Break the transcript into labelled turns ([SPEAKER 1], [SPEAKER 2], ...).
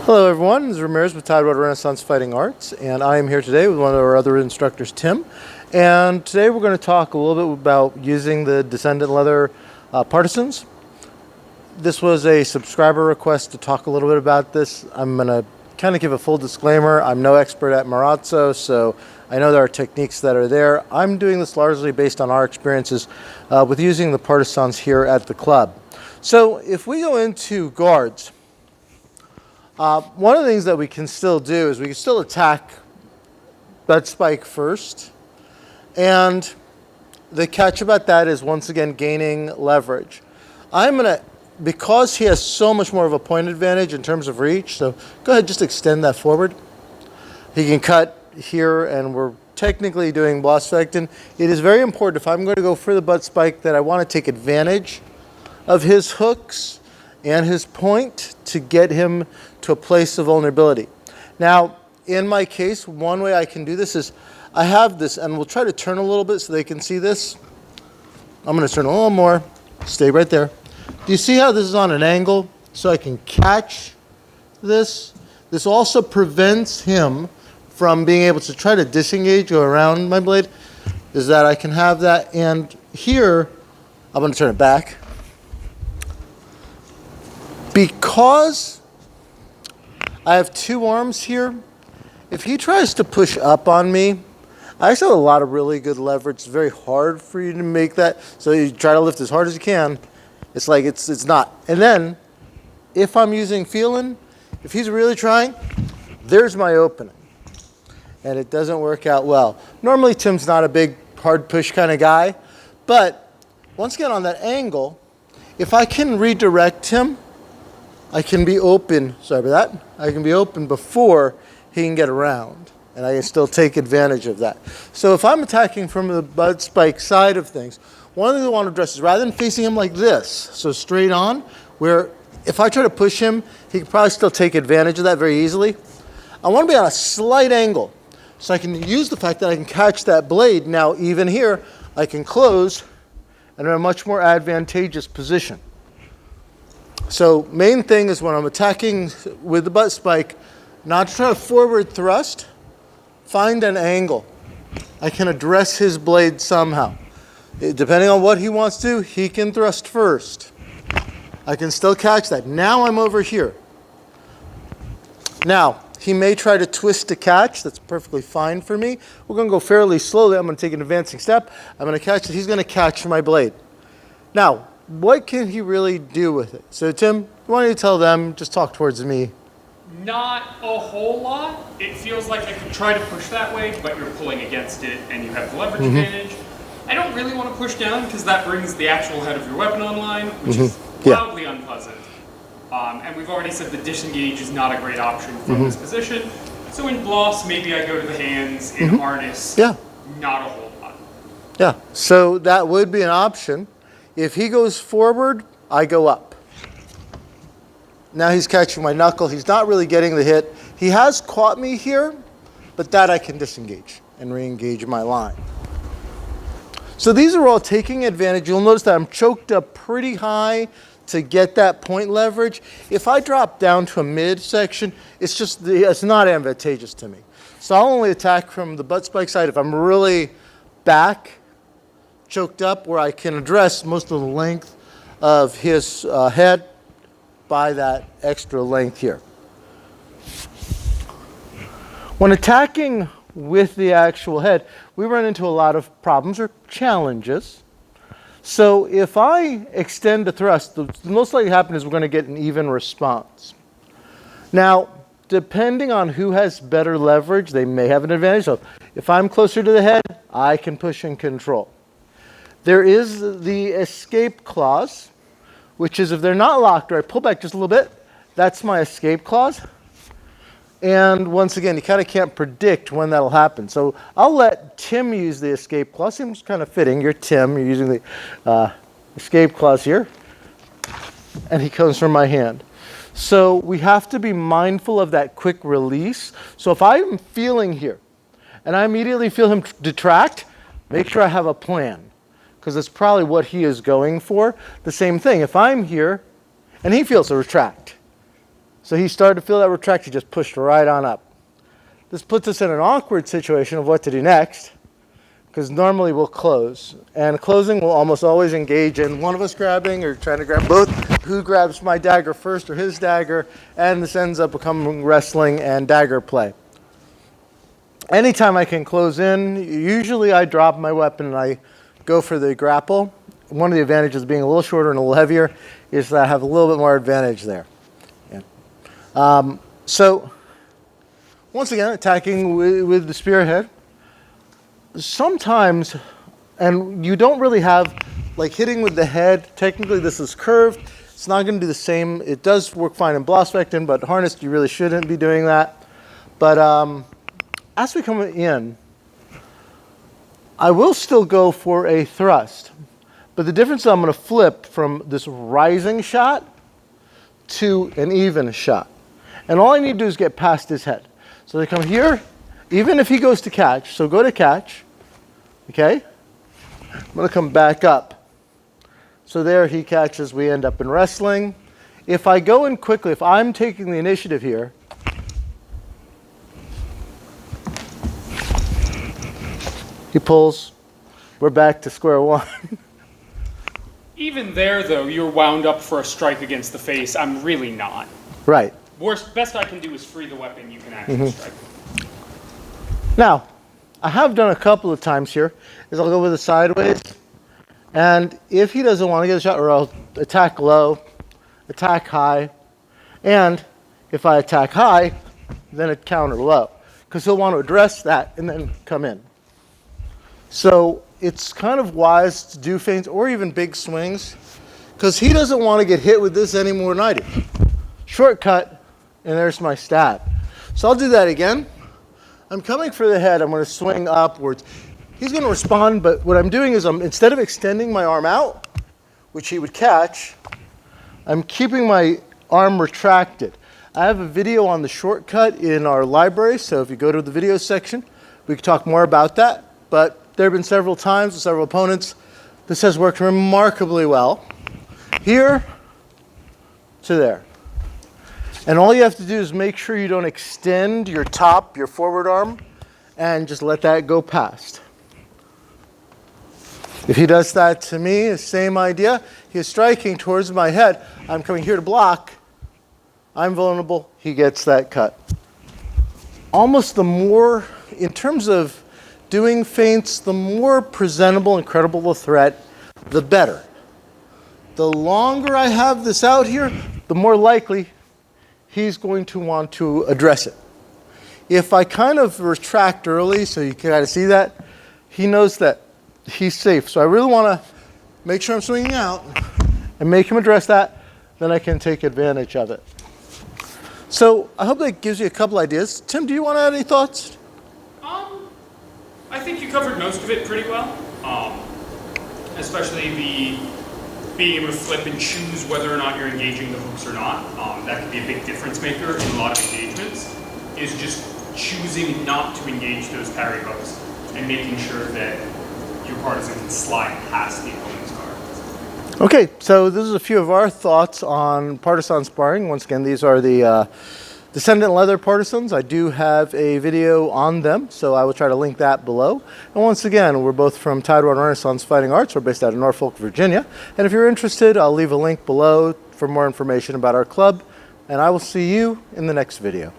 [SPEAKER 1] Hello everyone, this is Ramirez with Tidewater Renaissance Fighting Arts, and I am here today with one of our other instructors, Tim. And today we're going to talk a little bit about using the Descendant Leather Partisans. This was a subscriber request to talk a little bit about this. I'm going to kind of give a full disclaimer. I'm no expert at Marazzo, so I know there are techniques that are there. I'm doing this largely based on our experiences with using the Partisans here at the club. So if we go into guards, one of the things that we can still do is we can still attack butt spike first. And the catch about that is, once again, gaining leverage. I'm going to, because he has so much more of a point advantage in terms of reach, so go ahead, just extend that forward. He can cut here, and we're technically doing Blossfegten. It is very important, if I'm going to go for the butt spike, that I want to take advantage of his hooks and his point to get him to a place of vulnerability. Now, in my case, one way I can do this is I have this, and we'll try to turn a little bit so they can see this. I'm going to turn a little more. Stay right there. Do you see how this is on an angle? So I can catch this. This also prevents him from being able to try to disengage, go around my blade, is that I can have that. And here, I'm going to turn it back. Because I have two arms here, if he tries to push up on me, I actually have a lot of really good leverage. It's very hard for you to make that. So you try to lift as hard as you can. It's like it's not. And then, if I'm using feeling, if he's really trying, there's my opening. And it doesn't work out well. Normally, Tim's not a big hard push kind of guy. But once again, on that angle, if I can redirect him, I can be open, sorry about that, I can be open before he can get around, and I can still take advantage of that. So if I'm attacking from the butt spike side of things, one of the things I want to address is rather than facing him like this, so straight on, where if I try to push him, he can probably still take advantage of that very easily. I want to be on a slight angle, so I can use the fact that I can catch that blade. Now, even here, I can close and in a much more advantageous position. So main thing is when I'm attacking with the butt spike, not to try to forward thrust, find an angle. I can address his blade somehow. Depending on what he wants to do, he can thrust first. I can still catch that. Now I'm over here. Now, he may try to twist to catch. That's perfectly fine for me. We're going to go fairly slowly. I'm going to take an advancing step. I'm going to catch it. He's going to catch my blade. Now, what can he really do with it? So Tim, why don't you tell them, just talk towards me.
[SPEAKER 2] Not a whole lot. It feels like I could try to push that way, but you're pulling against it and you have the leverage advantage. I don't really want to push down because that brings the actual head of your weapon online, which is wildly unpleasant. And we've already said the disengage is not a great option from this position. So in Bloss, maybe I go to the hands. In Harness, not a whole lot.
[SPEAKER 1] Yeah, so that would be an option. If he goes forward, I go up. Now he's catching my knuckle. He's not really getting the hit. He has caught me here, but that I can disengage and re-engage my line. So these are all taking advantage. You'll notice that I'm choked up pretty high to get that point leverage. If I drop down to a midsection, it's not advantageous to me. So I'll only attack from the butt spike side if I'm really back, choked up, where I can address most of the length of his head by that extra length here. When attacking with the actual head, we run into a lot of problems or challenges. So if I extend a thrust, the most likely happen is we're going to get an even response. Now, depending on who has better leverage, they may have an advantage. So if I'm closer to the head, I can push and control. There is the escape clause, which is if they're not locked or I pull back just a little bit, that's my escape clause. And once again, you kind of can't predict when that'll happen. So I'll let Tim use the escape clause. Seems kind of fitting. You're Tim. You're using the escape clause here. And he comes from my hand. So we have to be mindful of that quick release. So if I'm feeling here and I immediately feel him detract, make sure I have a plan, because that's probably what he is going for. The same thing, if I'm here and he feels a retract, So he started to feel that retract. He just pushed right on up. This puts us in an awkward situation of what to do next, because normally we'll close. And closing will almost always engage in one of us grabbing or trying to grab both. Who grabs my dagger first or his dagger, and this ends up becoming wrestling and dagger play. Anytime I can close in, usually I drop my weapon and I go for the grapple. One of the advantages of being a little shorter and a little heavier is that I have a little bit more advantage there. Yeah. So, once again, attacking with the spearhead. Sometimes, and you don't really have, like hitting with the head, technically this is curved. It's not going to do the same. It does work fine in Blossvectin, but harnessed, you really shouldn't be doing that. But as we come in, I will still go for a thrust. But the difference is I'm going to flip from this rising shot to an even shot. And all I need to do is get past his head. So they come here, even if he goes to catch, so go to catch, okay? I'm going to come back up. So there he catches, we end up in wrestling. If I go in quickly, if I'm taking the initiative here, he pulls, we're back to square one.
[SPEAKER 2] Even there, though, you're wound up for a strike against the face. I'm really not.
[SPEAKER 1] Right.
[SPEAKER 2] Best I can do is free the weapon. You can actually strike.
[SPEAKER 1] Now, I have done a couple of times here, is I'll go with a sideways, and if he doesn't want to get a shot, or I'll attack low, attack high, and if I attack high, then it counter low, because he'll want to address that and then come in. So it's kind of wise to do feints or even big swings, because he doesn't want to get hit with this any more than I do. Shortcut, and there's my stab. So I'll do that again. I'm coming for the head. I'm going to swing upwards. He's going to respond, but what I'm doing is instead of extending my arm out, which he would catch, I'm keeping my arm retracted. I have a video on the shortcut in our library, so if you go to the video section, we can talk more about that. But there have been several times with several opponents. This has worked remarkably well. Here to there. And all you have to do is make sure you don't extend your forward arm, and just let that go past. If he does that to me, the same idea. He is striking towards my head. I'm coming here to block. I'm vulnerable. He gets that cut. Almost the more, in terms of doing feints, the more presentable and credible a threat, the better. The longer I have this out here, the more likely he's going to want to address it. If I kind of retract early, so you can kind of see that, he knows that he's safe. So I really want to make sure I'm swinging out and make him address that, then I can take advantage of it. So I hope that gives you a couple ideas. Tim, do you want to add any thoughts?
[SPEAKER 2] I think you covered most of it pretty well, especially the being able to flip and choose whether or not you're engaging the hooks or not. That could be a big difference maker in a lot of engagements, is just choosing not to engage those parry hooks and making sure that your partisan can slide past the opponent's guard.
[SPEAKER 1] Okay, so this is a few of our thoughts on partisan sparring. Once again, these are the Descendant Leather partisans. I do have a video on them, so I will try to link that below. And once again, we're both from Tidewater Renaissance Fighting Arts. We're based out of Norfolk, Virginia. And if you're interested, I'll leave a link below for more information about our club. And I will see you in the next video.